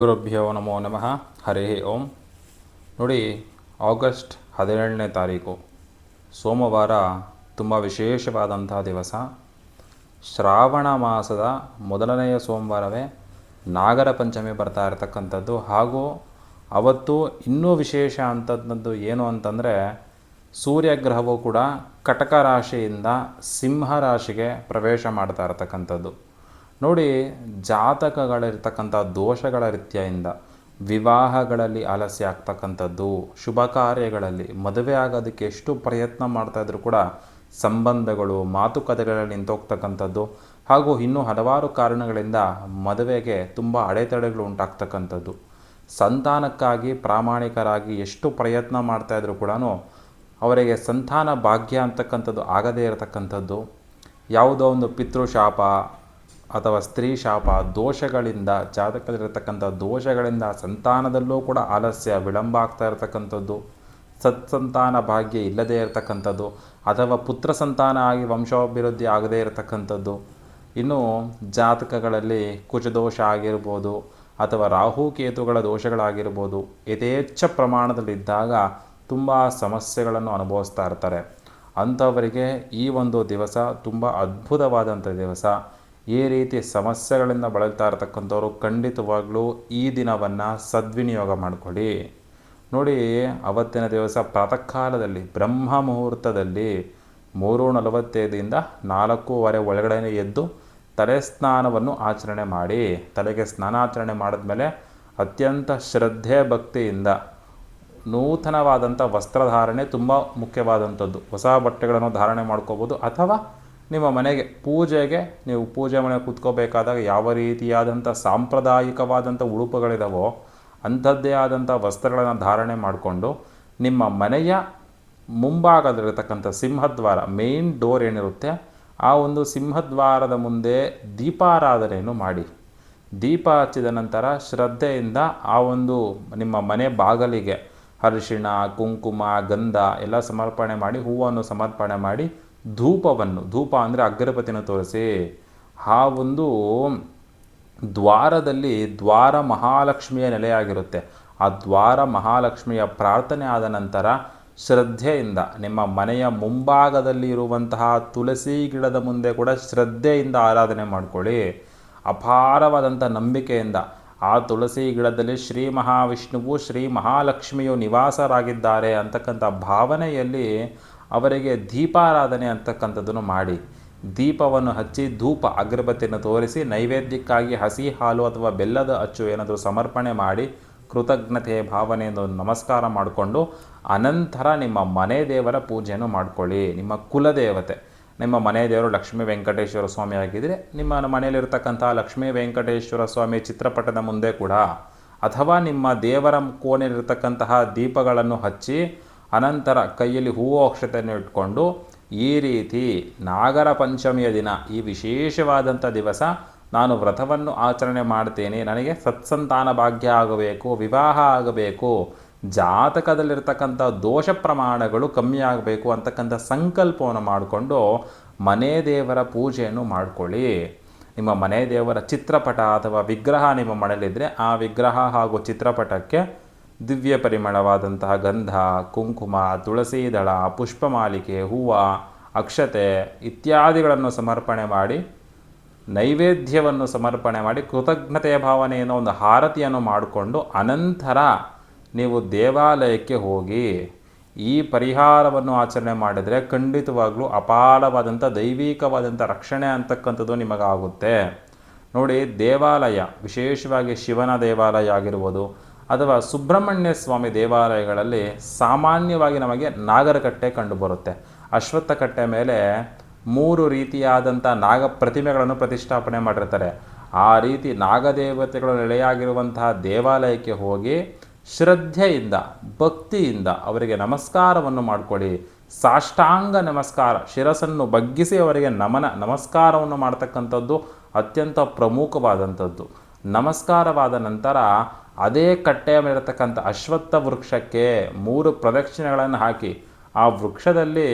ಗುರುಭ್ಯೋ ನಮೋ ನಮಃ. ಹರಿ ಓಂ. ನೋಡಿ, ಆಗಸ್ಟ್ 17ನೇ ತಾರೀಕು ಸೋಮವಾರ ತುಂಬ ವಿಶೇಷವಾದಂಥ ದಿವಸ. ಶ್ರಾವಣ ಮಾಸದ ಮೊದಲನೆಯ ಸೋಮವಾರವೇ ನಾಗರ ಪಂಚಮಿ ಬರ್ತಾ ಇರತಕ್ಕಂಥದ್ದು. ಹಾಗೂ ಅವತ್ತು ಇನ್ನೂ ವಿಶೇಷ ಅಂಥದ್ದು ಏನು ಅಂತಂದರೆ, ಸೂರ್ಯಗ್ರಹವು ಕೂಡ ಕಟಕ ರಾಶಿಯಿಂದ ಸಿಂಹ ರಾಶಿಗೆ ಪ್ರವೇಶ ಮಾಡ್ತಾ ಇರತಕ್ಕಂಥದ್ದು. ನೋಡಿ, ಜಾತಕಗಳಿರ್ತಕ್ಕಂಥ ದೋಷಗಳ ರೀತಿಯಿಂದ ವಿವಾಹಗಳಲ್ಲಿ ಆಲಸ್ಯ ಆಗ್ತಕ್ಕಂಥದ್ದು, ಶುಭ ಕಾರ್ಯಗಳಲ್ಲಿ ಮದುವೆ ಆಗೋದಕ್ಕೆ ಎಷ್ಟು ಪ್ರಯತ್ನ ಮಾಡ್ತಾಯಿದ್ರು ಕೂಡ ಸಂಬಂಧಗಳು ಮಾತುಕತೆಗಳಲ್ಲಿ ನಿಂತೋಗ್ತಕ್ಕಂಥದ್ದು, ಹಾಗೂ ಇನ್ನೂ ಹಲವಾರು ಕಾರಣಗಳಿಂದ ಮದುವೆಗೆ ತುಂಬ ಅಡೆತಡೆಗಳು ಉಂಟಾಗ್ತಕ್ಕಂಥದ್ದು, ಸಂತಾನಕ್ಕಾಗಿ ಪ್ರಾಮಾಣಿಕರಾಗಿ ಎಷ್ಟು ಪ್ರಯತ್ನ ಮಾಡ್ತಾಯಿದ್ರು ಕೂಡ ಅವರಿಗೆ ಸಂತಾನ ಭಾಗ್ಯ ಅಂತಕ್ಕಂಥದ್ದು ಆಗದೇ ಇರತಕ್ಕಂಥದ್ದು, ಯಾವುದೋ ಒಂದು ಪಿತೃಶಾಪ ಅಥವಾ ಸ್ತ್ರೀ ಶಾಪ ದೋಷಗಳಿಂದ, ಜಾತಕದಲ್ಲಿರತಕ್ಕಂಥ ದೋಷಗಳಿಂದ ಸಂತಾನದಲ್ಲೂ ಕೂಡ ಆಲಸ್ಯ ವಿಳಂಬ ಆಗ್ತಾ ಇರತಕ್ಕಂಥದ್ದು, ಸತ್ಸಂತಾನ ಭಾಗ್ಯ ಇಲ್ಲದೇ ಇರತಕ್ಕಂಥದ್ದು, ಅಥವಾ ಪುತ್ರ ಸಂತಾನ ಆಗಿ ವಂಶಾಭಿವೃದ್ಧಿ ಆಗದೇ ಇರತಕ್ಕಂಥದ್ದು, ಇನ್ನು ಜಾತಕಗಳಲ್ಲಿ ಕುಜದೋಷ ಆಗಿರ್ಬೋದು ಅಥವಾ ರಾಹುಕೇತುಗಳ ದೋಷಗಳಾಗಿರ್ಬೋದು ಯಥೇಚ್ಛ ಪ್ರಮಾಣದಲ್ಲಿದ್ದಾಗ ತುಂಬ ಸಮಸ್ಯೆಗಳನ್ನು ಅನುಭವಿಸ್ತಾ ಇರ್ತಾರೆ. ಅಂಥವರಿಗೆ ಈ ಒಂದು ದಿವಸ ತುಂಬ ಅದ್ಭುತವಾದಂಥ ದಿವಸ. ಈ ರೀತಿ ಸಮಸ್ಯೆಗಳಿಂದ ಬಳಲ್ತಾ ಇರತಕ್ಕಂಥವ್ರು ಖಂಡಿತವಾಗ್ಲೂ ಈ ದಿನವನ್ನು ಸದ್ವಿನಿಯೋಗ ಮಾಡಿಕೊಳ್ಳಿ. ನೋಡಿ, ಅವತ್ತಿನ ದಿವಸ ಪ್ರಾತಃ ಕಾಲದಲ್ಲಿ ಬ್ರಹ್ಮ ಮುಹೂರ್ತದಲ್ಲಿ 3:45ರಿಂದ 4:15 ಒಳಗಡೆ ಎದ್ದು ತಲೆ ಸ್ನಾನವನ್ನು ಆಚರಣೆ ಮಾಡಿ, ತಲೆಗೆ ಸ್ನಾನಾಚರಣೆ ಮಾಡಿದ್ಮೇಲೆ ಅತ್ಯಂತ ಶ್ರದ್ಧೆ ಭಕ್ತಿಯಿಂದ ನೂತನವಾದಂಥ ವಸ್ತ್ರಧಾರಣೆ ತುಂಬ ಮುಖ್ಯವಾದಂಥದ್ದು. ಹೊಸ ಬಟ್ಟೆಗಳನ್ನು ಧಾರಣೆ ಮಾಡ್ಕೋಬೋದು, ಅಥವಾ ನಿಮ್ಮ ಮನೆಗೆ ಪೂಜೆಗೆ ನೀವು ಪೂಜೆ ಮನೆ ಕೂತ್ಕೋಬೇಕಾದಾಗ ಯಾವ ರೀತಿಯಾದಂಥ ಸಾಂಪ್ರದಾಯಿಕವಾದಂಥ ಉಡುಪುಗಳಿದಾವೋ ಅಂಥದ್ದೇ ಆದಂಥ ವಸ್ತ್ರಗಳನ್ನು ಧಾರಣೆ ಮಾಡಿಕೊಂಡು ನಿಮ್ಮ ಮನೆಯ ಮುಂಭಾಗದಲ್ಲಿರತಕ್ಕಂಥ ಸಿಂಹದ್ವಾರ, ಮೇನ್ ಡೋರ್ ಏನಿರುತ್ತೆ ಆ ಒಂದು ಸಿಂಹದ್ವಾರದ ಮುಂದೆ ದೀಪಾರಾಧನೆಯನ್ನು ಮಾಡಿ. ದೀಪ ಹಚ್ಚಿದ ನಂತರ ಶ್ರದ್ಧೆಯಿಂದ ಆ ಒಂದು ನಿಮ್ಮ ಮನೆ ಬಾಗಿಲಿಗೆ ಅರಿಶಿಣ, ಕುಂಕುಮ, ಗಂಧ ಎಲ್ಲ ಸಮರ್ಪಣೆ ಮಾಡಿ, ಹೂವನ್ನು ಸಮರ್ಪಣೆ ಮಾಡಿ, ಧೂಪ ಅಂದರೆ ಅಗರಬತ್ತಿನ ತೋರಿಸಿ ಆ ಒಂದು ದ್ವಾರದಲ್ಲಿ ದ್ವಾರ ಮಹಾಲಕ್ಷ್ಮಿಯ ನೆಲೆಯಾಗಿರುತ್ತೆ. ಆ ದ್ವಾರ ಮಹಾಲಕ್ಷ್ಮಿಯ ಪ್ರಾರ್ಥನೆ ಆದ ನಂತರ ಶ್ರದ್ಧೆಯಿಂದ ನಿಮ್ಮ ಮನೆಯ ಮುಂಭಾಗದಲ್ಲಿ ಇರುವಂತಹ ತುಳಸಿ ಗಿಡದ ಮುಂದೆ ಕೂಡ ಶ್ರದ್ಧೆಯಿಂದ ಆರಾಧನೆ ಮಾಡಿಕೊಳ್ಳಿ. ಅಪಾರವಾದಂಥ ನಂಬಿಕೆಯಿಂದ ಆ ತುಳಸಿ ಗಿಡದಲ್ಲಿ ಶ್ರೀ ಮಹಾವಿಷ್ಣುವು ಶ್ರೀ ಮಹಾಲಕ್ಷ್ಮಿಯು ನಿವಾಸರಾಗಿದ್ದಾರೆ ಅಂತಕ್ಕಂಥ ಭಾವನೆಯಲ್ಲಿ ಅವರಿಗೆ ದೀಪಾರಾಧನೆ ಅಂತಕ್ಕಂಥದ್ದನ್ನು ಮಾಡಿ, ದೀಪವನ್ನು ಹಚ್ಚಿ ಧೂಪ ಅಗರಬತ್ತಿಯನ್ನು ತೋರಿಸಿ, ನೈವೇದ್ಯಕ್ಕಾಗಿ ಹಸಿ ಹಾಲು ಅಥವಾ ಬೆಲ್ಲದ ಅಚ್ಚು ಏನಾದರೂ ಸಮರ್ಪಣೆ ಮಾಡಿ ಕೃತಜ್ಞತೆ ಭಾವನೆಯನ್ನು ನಮಸ್ಕಾರ ಮಾಡಿಕೊಂಡು ಅನಂತರ ನಿಮ್ಮ ಮನೆ ದೇವರ ಪೂಜೆಯನ್ನು ಮಾಡಿಕೊಳ್ಳಿ. ನಿಮ್ಮ ಕುಲದೇವತೆ, ನಿಮ್ಮ ಮನೆ ದೇವರು ಲಕ್ಷ್ಮೀ ವೆಂಕಟೇಶ್ವರ ಸ್ವಾಮಿ ಆಗಿದ್ದರೆ ನಿಮ್ಮ ಮನೆಯಲ್ಲಿರ್ತಕ್ಕಂಥ ಲಕ್ಷ್ಮೀ ವೆಂಕಟೇಶ್ವರ ಸ್ವಾಮಿ ಚಿತ್ರಪಟದ ಮುಂದೆ ಕೂಡ, ಅಥವಾ ನಿಮ್ಮ ದೇವರ ಕೋಣೆಯಲ್ಲಿರ್ತಕ್ಕಂತಹ ದೀಪಗಳನ್ನು ಹಚ್ಚಿ ಅನಂತರ ಕೈಯಲ್ಲಿ ಹೂವು ಅಕ್ಷತೆಯನ್ನು ಇಟ್ಕೊಂಡು ಈ ರೀತಿ ನಾಗರ ಪಂಚಮಿಯ ದಿನ, ಈ ವಿಶೇಷವಾದಂಥ ದಿವಸ ನಾನು ವ್ರತವನ್ನು ಆಚರಣೆ ಮಾಡ್ತೇನೆ, ನನಗೆ ಸತ್ಸಂತಾನ ಭಾಗ್ಯ ಆಗಬೇಕು, ವಿವಾಹ ಆಗಬೇಕು, ಜಾತಕದಲ್ಲಿರ್ತಕ್ಕಂಥ ದೋಷ ಪ್ರಮಾಣಗಳು ಕಮ್ಮಿ ಆಗಬೇಕು ಅಂತಕ್ಕಂಥ ಸಂಕಲ್ಪವನ್ನು ಮಾಡಿಕೊಂಡು ಮನೆ ದೇವರ ಪೂಜೆಯನ್ನು ಮಾಡಿಕೊಳ್ಳಿ. ನಿಮ್ಮ ಮನೆ ದೇವರ ಚಿತ್ರಪಟ ಅಥವಾ ವಿಗ್ರಹ ನಿಮ್ಮ ಮನೆಯಲ್ಲಿದ್ದರೆ ಆ ವಿಗ್ರಹ ಹಾಗೂ ಚಿತ್ರಪಟಕ್ಕೆ ದಿವ್ಯ ಪರಿಮಳವಾದಂತಹ ಗಂಧ, ಕುಂಕುಮ, ತುಳಸಿ ದಳ, ಪುಷ್ಪಮಾಲಿಕೆ, ಹೂವು, ಅಕ್ಷತೆ ಇತ್ಯಾದಿಗಳನ್ನು ಸಮರ್ಪಣೆ ಮಾಡಿ, ನೈವೇದ್ಯವನ್ನು ಸಮರ್ಪಣೆ ಮಾಡಿ, ಕೃತಜ್ಞತೆಯ ಭಾವನೆಯನ್ನು ಒಂದು ಹಾರತಿಯನ್ನು ಮಾಡಿಕೊಂಡು ಅನಂತರ ನೀವು ದೇವಾಲಯಕ್ಕೆ ಹೋಗಿ ಈ ಪರಿಹಾರವನ್ನು ಆಚರಣೆ ಮಾಡಿದರೆ ಖಂಡಿತವಾಗ್ಲೂ ಅಪಾರವಾದಂಥ ದೈವಿಕವಾದಂಥ ರಕ್ಷಣೆ ಅಂತಕ್ಕಂಥದ್ದು ನಿಮಗಾಗುತ್ತೆ. ನೋಡಿ, ದೇವಾಲಯ ವಿಶೇಷವಾಗಿ ಶಿವನ ದೇವಾಲಯ ಆಗಿರ್ಬೋದು ಅಥವಾ ಸುಬ್ರಹ್ಮಣ್ಯ ಸ್ವಾಮಿ ದೇವಾಲಯಗಳಲ್ಲಿ ಸಾಮಾನ್ಯವಾಗಿ ನಮಗೆ ನಾಗರಕಟ್ಟೆ ಕಂಡುಬರುತ್ತೆ. ಅಶ್ವತ್ಥಕಟ್ಟೆ ಮೇಲೆ 3 ರೀತಿಯಾದಂಥ ನಾಗ ಪ್ರತಿಮೆಗಳನ್ನು ಪ್ರತಿಷ್ಠಾಪನೆ ಮಾಡಿರ್ತಾರೆ. ಆ ರೀತಿ ನಾಗದೇವತೆಗಳು ನೆಲೆಯಾಗಿರುವಂತಹ ದೇವಾಲಯಕ್ಕೆ ಹೋಗಿ ಶ್ರದ್ಧೆಯಿಂದ ಭಕ್ತಿಯಿಂದ ಅವರಿಗೆ ನಮಸ್ಕಾರವನ್ನು ಮಾಡಿಕೊಳ್ಳಿ. ಸಾಷ್ಟಾಂಗ ನಮಸ್ಕಾರ, ಶಿರಸನ್ನು ಬಗ್ಗಿಸಿ ಅವರಿಗೆ ನಮಸ್ಕಾರವನ್ನು ಮಾಡ್ತಕ್ಕಂಥದ್ದು ಅತ್ಯಂತ ಪ್ರಮುಖವಾದಂಥದ್ದು. ನಮಸ್ಕಾರವಾದ ನಂತರ ಅದೇ ಕಟ್ಟೆಯ ಮೇಲಿರತಕ್ಕಂಥ ಅಶ್ವತ್ಥ ವೃಕ್ಷಕ್ಕೆ 3 ಪ್ರದಕ್ಷಿಣೆಗಳನ್ನು ಹಾಕಿ, ಆ ವೃಕ್ಷದಲ್ಲಿ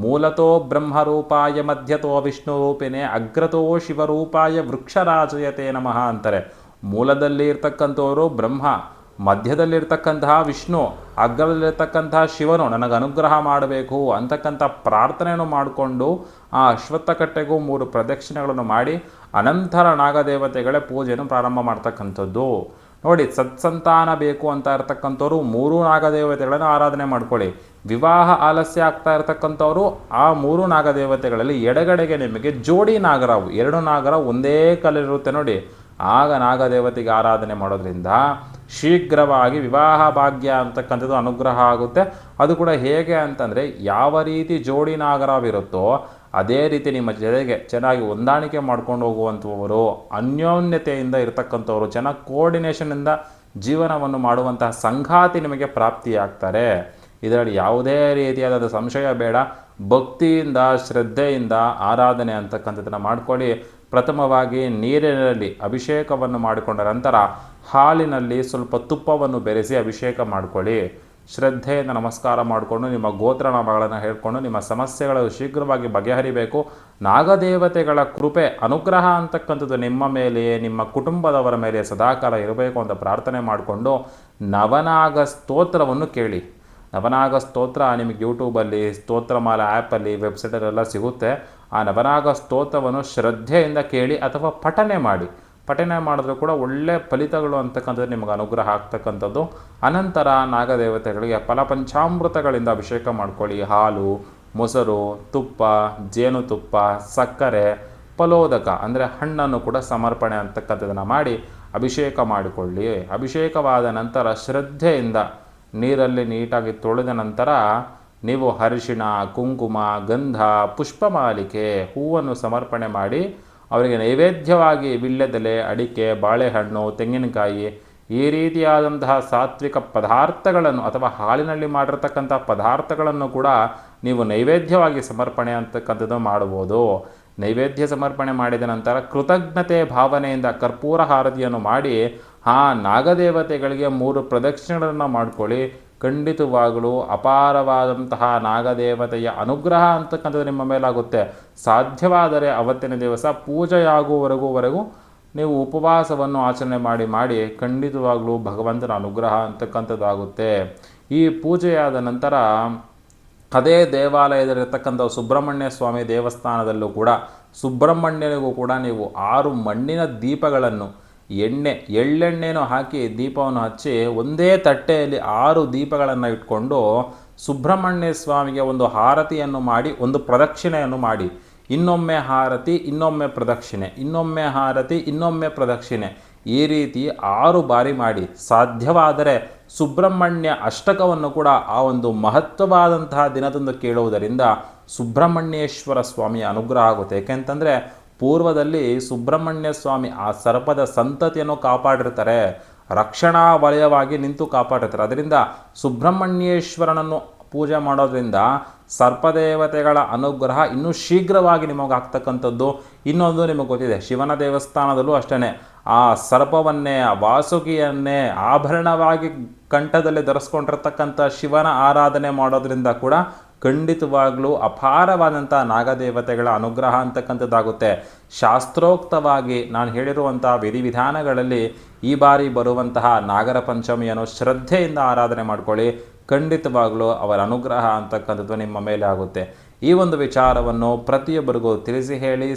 ಮೂಲತೋ ಬ್ರಹ್ಮರೂಪಾಯ ಮಧ್ಯತೋ ವಿಷ್ಣು ರೂಪಿನೇ ಅಗ್ರತೋ ಶಿವರೂಪಾಯ ವೃಕ್ಷರಾಜಯತೆ ನಮಃ ಅಂತಾರೆ. ಮೂಲದಲ್ಲಿ ಇರ್ತಕ್ಕಂಥವರು ಬ್ರಹ್ಮ, ಮಧ್ಯದಲ್ಲಿರ್ತಕ್ಕಂತಹ ವಿಷ್ಣು, ಅಗ್ರದಲ್ಲಿರ್ತಕ್ಕಂತಹ ಶಿವನು ನನಗೆ ಅನುಗ್ರಹ ಮಾಡಬೇಕು ಅಂತಕ್ಕಂಥ ಪ್ರಾರ್ಥನೆಯನ್ನು ಮಾಡಿಕೊಂಡು ಆ ಅಶ್ವತ್ಥ ಕಟ್ಟೆಗೂ 3 ಪ್ರದಕ್ಷಿಣೆಗಳನ್ನು ಮಾಡಿ ಅನಂತರ ನಾಗದೇವತೆಗಳೇ ಪೂಜೆಯನ್ನು ಪ್ರಾರಂಭ ಮಾಡ್ತಕ್ಕಂಥದ್ದು. ನೋಡಿ, ಸತ್ಸಂತಾನ ಬೇಕು ಅಂತ ಇರ್ತಕ್ಕಂಥವ್ರು 3 ನಾಗದೇವತೆಗಳನ್ನು ಆರಾಧನೆ ಮಾಡ್ಕೊಳ್ಳಿ. ವಿವಾಹ ಆಲಸ್ಯ ಆಗ್ತಾ ಇರ್ತಕ್ಕಂಥವ್ರು ಆ 3 ನಾಗದೇವತೆಗಳಲ್ಲಿ ಎಡಗಡೆಗೆ ನಿಮಗೆ ಜೋಡಿ ನಾಗರಾವು, 2 ನಾಗರ ಒಂದೇ ಕಲ್ಲಿರುತ್ತೆ ನೋಡಿ, ಆಗ ನಾಗದೇವತೆಗೆ ಆರಾಧನೆ ಮಾಡೋದ್ರಿಂದ ಶೀಘ್ರವಾಗಿ ವಿವಾಹ ಭಾಗ್ಯ ಅಂತಕ್ಕಂಥದ್ದು ಅನುಗ್ರಹ ಆಗುತ್ತೆ. ಅದು ಕೂಡ ಹೇಗೆ ಅಂತಂದರೆ, ಯಾವ ರೀತಿ ಜೋಡಿ ನಾಗರವಿರುತ್ತೋ ಅದೇ ರೀತಿ ನಿಮ್ಮ ಜೊತೆಗೆ ಚೆನ್ನಾಗಿ ಹೊಂದಾಣಿಕೆ ಮಾಡ್ಕೊಂಡು ಹೋಗುವಂಥವರು, ಅನ್ಯೋನ್ಯತೆಯಿಂದ ಇರತಕ್ಕಂಥವ್ರು, ಚೆನ್ನಾಗಿ ಕೋಆರ್ಡಿನೇಷನಿಂದ ಜೀವನವನ್ನು ಮಾಡುವಂತಹ ಸಂಗಾತಿ ನಿಮಗೆ ಪ್ರಾಪ್ತಿಯಾಗ್ತಾರೆ. ಇದರಲ್ಲಿ ಯಾವುದೇ ರೀತಿಯಾದ ಸಂಶಯ ಬೇಡ. ಭಕ್ತಿಯಿಂದ ಶ್ರದ್ಧೆಯಿಂದ ಆರಾಧನೆ ಅಂತಕ್ಕಂಥದ್ದನ್ನು ಮಾಡ್ಕೊಳ್ಳಿ. ಪ್ರಥಮವಾಗಿ ನೀರಿನಲ್ಲಿ ಅಭಿಷೇಕವನ್ನು ಮಾಡಿಕೊಂಡ ನಂತರ ಹಾಲಿನಲ್ಲಿ ಸ್ವಲ್ಪ ತುಪ್ಪವನ್ನು ಬೆರೆಸಿ ಅಭಿಷೇಕ ಮಾಡಿಕೊಳ್ಳಿ. ಶ್ರದ್ಧೆಯಿಂದ ನಮಸ್ಕಾರ ಮಾಡಿಕೊಂಡು ನಿಮ್ಮ ಗೋತ್ರನಾಮಗಳನ್ನು ಹೇಳ್ಕೊಂಡು ನಿಮ್ಮ ಸಮಸ್ಯೆಗಳು ಶೀಘ್ರವಾಗಿ ಬಗೆಹರಿಬೇಕು. ನಾಗದೇವತೆಗಳ ಕೃಪೆ ಅನುಗ್ರಹ ಅಂತಕ್ಕಂಥದ್ದು ನಿಮ್ಮ ಮೇಲೆ, ನಿಮ್ಮ ಕುಟುಂಬದವರ ಮೇಲೆ ಸದಾಕಾಲ ಇರಬೇಕು ಅಂತ ಪ್ರಾರ್ಥನೆ ಮಾಡಿಕೊಂಡು ನವನಾಗ ಸ್ತೋತ್ರವನ್ನು ಕೇಳಿ. ನವನಾಗ ಸ್ತೋತ್ರ ನಿಮಗೆ ಯೂಟ್ಯೂಬಲ್ಲಿ, ಸ್ತೋತ್ರಮಾಲ ಆ್ಯಪಲ್ಲಿ, ವೆಬ್ಸೈಟಲ್ಲೆಲ್ಲ ಸಿಗುತ್ತೆ. ಆ ನವನಾಗ ಸ್ತೋತ್ರವನ್ನು ಶ್ರದ್ಧೆಯಿಂದ ಕೇಳಿ ಅಥವಾ ಪಠನೆ ಮಾಡಿ. ಪಠನೆ ಮಾಡಿದ್ರೂ ಕೂಡ ಒಳ್ಳೆಯ ಫಲಿತಗಳು ಅಂತಕ್ಕಂಥದ್ದು ನಿಮಗೆ ಅನುಗ್ರಹ ಆಗ್ತಕ್ಕಂಥದ್ದು. ಅನಂತರ ನಾಗದೇವತೆಗಳಿಗೆ ಫಲಪಂಚಾಮೃತಗಳಿಂದ ಅಭಿಷೇಕ ಮಾಡ್ಕೊಳ್ಳಿ. ಹಾಲು, ಮೊಸರು, ತುಪ್ಪ, ಜೇನುತುಪ್ಪ, ಸಕ್ಕರೆ, ಫಲೋದಕ ಅಂದರೆ ಹಣ್ಣನ್ನು ಕೂಡ ಸಮರ್ಪಣೆ ಅಂತಕ್ಕಂಥದ್ದನ್ನು ಮಾಡಿ ಅಭಿಷೇಕ ಮಾಡಿಕೊಳ್ಳಿ. ಅಭಿಷೇಕವಾದ ನಂತರ ಶ್ರದ್ಧೆಯಿಂದ ನೀರಲ್ಲಿ ನೀಟಾಗಿ ತೊಳೆದ ನಂತರ ನೀವು ಅರಿಶಿಣ, ಕುಂಕುಮ, ಗಂಧ, ಪುಷ್ಪಮಾಲಿಕೆ, ಹೂವನ್ನು ಸಮರ್ಪಣೆ ಮಾಡಿ ಅವರಿಗೆ ನೈವೇದ್ಯವಾಗಿ ವೀಳ್ಯದೆಲೆ, ಅಡಿಕೆ, ಬಾಳೆಹಣ್ಣು, ತೆಂಗಿನಕಾಯಿ ಈ ರೀತಿಯಾದಂತಹ ಸಾತ್ವಿಕ ಪದಾರ್ಥಗಳನ್ನು ಅಥವಾ ಹಾಲಿನಲ್ಲಿ ಮಾಡಿರ್ತಕ್ಕಂಥ ಪದಾರ್ಥಗಳನ್ನು ಕೂಡ ನೀವು ನೈವೇದ್ಯವಾಗಿ ಸಮರ್ಪಣೆ ಅಂತಕ್ಕಂಥದ್ದು ಮಾಡ್ಬೋದು. ನೈವೇದ್ಯ ಸಮರ್ಪಣೆ ಮಾಡಿದ ನಂತರ ಕೃತಜ್ಞತೆ ಭಾವನೆಯಿಂದ ಕರ್ಪೂರ ಹಾರತಿಯನ್ನು ಮಾಡಿ ಆ ನಾಗದೇವತೆಗಳಿಗೆ 3 ಪ್ರದಕ್ಷಿಣೆಗಳನ್ನು ಮಾಡ್ಕೊಳ್ಳಿ. ಖಂಡಿತವಾಗಲೂ ಅಪಾರವಾದಂತಹ ನಾಗದೇವತೆಯ ಅನುಗ್ರಹ ಅಂತಕ್ಕಂಥದ್ದು ನಿಮ್ಮ ಮೇಲಾಗುತ್ತೆ. ಸಾಧ್ಯವಾದರೆ ಅವತ್ತಿನ ದಿವಸ ಪೂಜೆಯಾಗುವವರೆಗೂ ನೀವು ಉಪವಾಸವನ್ನು ಆಚರಣೆ ಮಾಡಿ ಖಂಡಿತವಾಗಲೂ ಭಗವಂತನ ಅನುಗ್ರಹ ಅಂತಕ್ಕಂಥದ್ದಾಗುತ್ತೆ. ಈ ಪೂಜೆಯಾದ ನಂತರ ಅದೇ ದೇವಾಲಯದಲ್ಲಿರ್ತಕ್ಕಂಥ ಸುಬ್ರಹ್ಮಣ್ಯ ಸ್ವಾಮಿ ದೇವಸ್ಥಾನದಲ್ಲೂ ಕೂಡ ಸುಬ್ರಹ್ಮಣ್ಯನಿಗೂ ಕೂಡ ನೀವು 6 ಮಣ್ಣಿನ ದೀಪಗಳನ್ನು ಎಳ್ಳೆಣ್ಣೆನೂ ಹಾಕಿ ದೀಪವನ್ನು ಹಚ್ಚಿ ಒಂದೇ ತಟ್ಟೆಯಲ್ಲಿ 6 ದೀಪಗಳನ್ನು ಇಟ್ಕೊಂಡು ಸುಬ್ರಹ್ಮಣ್ಯ ಸ್ವಾಮಿಗೆ ಒಂದು ಹಾರತಿಯನ್ನು ಮಾಡಿ ಒಂದು ಪ್ರದಕ್ಷಿಣೆಯನ್ನು ಮಾಡಿ. ಇನ್ನೊಮ್ಮೆ ಹಾರತಿ, ಇನ್ನೊಮ್ಮೆ ಪ್ರದಕ್ಷಿಣೆ, ಇನ್ನೊಮ್ಮೆ ಹಾರತಿ, ಇನ್ನೊಮ್ಮೆ ಪ್ರದಕ್ಷಿಣೆ, ಈ ರೀತಿ 6 ಬಾರಿ ಮಾಡಿ. ಸಾಧ್ಯವಾದರೆ ಸುಬ್ರಹ್ಮಣ್ಯ ಅಷ್ಟಕವನ್ನು ಕೂಡ ಆ ಒಂದು ಮಹತ್ವವಾದಂತಹ ದಿನದಂದು ಕೇಳುವುದರಿಂದ ಸುಬ್ರಹ್ಮಣ್ಯೇಶ್ವರ ಸ್ವಾಮಿಯ ಅನುಗ್ರಹ ಆಗುತ್ತೆ. ಏಕೆಂತಂದರೆ ಪೂರ್ವದಲ್ಲಿ ಸುಬ್ರಹ್ಮಣ್ಯ ಸ್ವಾಮಿ ಆ ಸರ್ಪದ ಸಂತತಿಯನ್ನು ಕಾಪಾಡಿರ್ತಾರೆ, ರಕ್ಷಣಾ ವಲಯವಾಗಿ ನಿಂತು ಕಾಪಾಡಿರ್ತಾರೆ. ಅದರಿಂದ ಸುಬ್ರಹ್ಮಣ್ಯೇಶ್ವರನನ್ನು ಪೂಜೆ ಮಾಡೋದ್ರಿಂದ ಸರ್ಪದೇವತೆಗಳ ಅನುಗ್ರಹ ಇನ್ನೂ ಶೀಘ್ರವಾಗಿ ನಿಮಗಾಗ್ತಕ್ಕಂಥದ್ದು. ಇನ್ನೊಂದು ನಿಮಗೆ ಗೊತ್ತಿದೆ, ಶಿವನ ದೇವಸ್ಥಾನದಲ್ಲೂ ಅಷ್ಟೇ ಆ ಸರ್ಪವನ್ನೇ, ಆ ವಾಸುಕಿಯನ್ನೇ ಆಭರಣವಾಗಿ ಕಂಠದಲ್ಲಿ ಧರಿಸ್ಕೊಂಡಿರ್ತಕ್ಕಂಥ ಶಿವನ ಆರಾಧನೆ ಮಾಡೋದ್ರಿಂದ ಕೂಡ ಖಂಡಿತವಾಗ್ಲೂ ಅಪಾರವಾದಂಥ ನಾಗದೇವತೆಗಳ ಅನುಗ್ರಹ ಅಂತಕ್ಕಂಥದ್ದಾಗುತ್ತೆ. ಶಾಸ್ತ್ರೋಕ್ತವಾಗಿ ನಾನು ಹೇಳಿರುವಂಥ ವಿಧಿವಿಧಾನಗಳಲ್ಲಿ ಈ ಬಾರಿ ಬರುವಂತಹ ನಾಗರ ಪಂಚಮಿಯನ್ನು ಶ್ರದ್ಧೆಯಿಂದ ಆರಾಧನೆ ಮಾಡ್ಕೊಳ್ಳಿ. ಖಂಡಿತವಾಗಲೂ ಅವರ ಅನುಗ್ರಹ ಅಂತಕ್ಕಂಥದ್ದು ನಿಮ್ಮ ಮೇಲೆ ಆಗುತ್ತೆ. ಈ ಒಂದು ವಿಚಾರವನ್ನು ಪ್ರತಿಯೊಬ್ಬರಿಗೂ ತಿಳಿಸಿ ಹೇಳಿ.